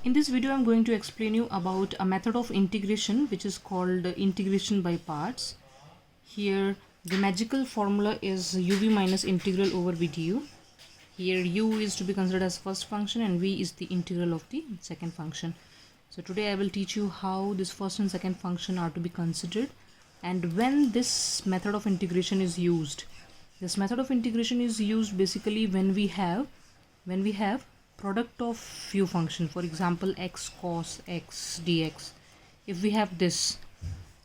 In this video, I'm going to explain you about a method of integration which is called integration by parts. Here, the magical formula is uv minus integral over v du. Here, u is to be considered as first function and v is the integral of the second function. So today I will teach you how this first and second function are to be considered and when this method of integration is used. This method of integration is used basically when we have product of few function, for example x cos x dx. If we have this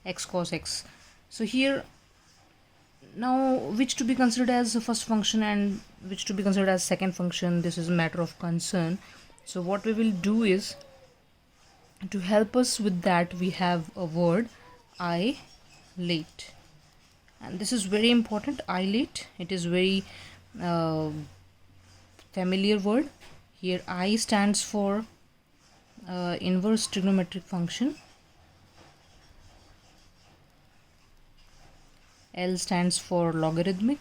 x cos x, so here now which to be considered as the first function and which to be considered as second function, this is a matter of concern. So what we will do is, to help us with that, we have a word ILATE, and this is very important. ILATE, it is very familiar word. Here I stands for inverse trigonometric function, L stands for logarithmic,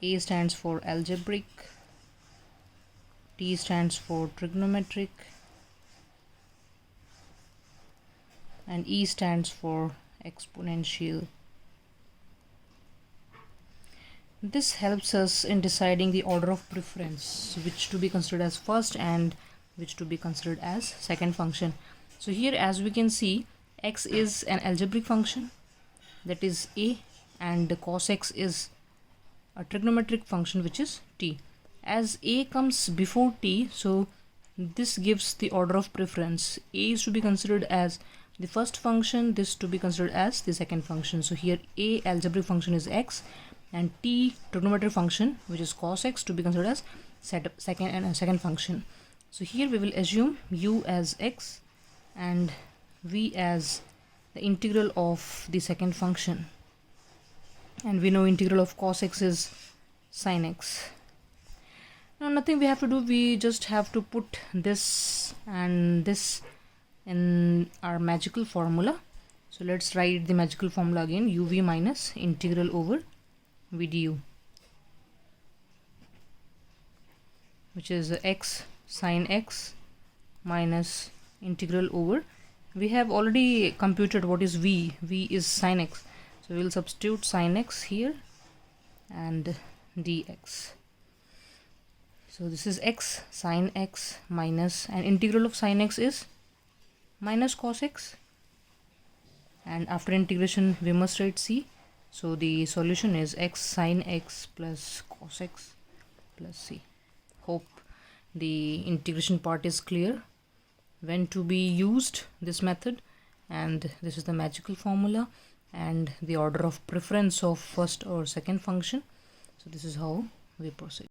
A stands for algebraic, T stands for trigonometric, and E stands for exponential. This helps us in deciding the order of preference, which to be considered as first and which to be considered as second function. So here, as we can see, x is an algebraic function, that is A, and the cos x is a trigonometric function, which is t. As A comes before t, so this gives the order of preference. A is to be considered as the first function, this to be considered as the second function. So here A algebraic function is x, and t trigonometric function, which is cos x, to be considered as second function. So here we will assume u as x and v as the integral of the second function, and we know integral of cos x is sin x. Now nothing we have to do, we just have to put this and this in our magical formula. So let's write the magical formula again. uv minus integral over v du, which is x sin x minus integral over, we have already computed what is v is sin x, so we will substitute sin x here and dx. So this is x sin x minus, and integral of sin x is minus cos x, and after integration we must write c. So the solution is x sin x plus cos x plus c. Hope the integration part is clear, when to be used this method, and this is the magical formula and the order of preference of first or second function. So this is how we proceed.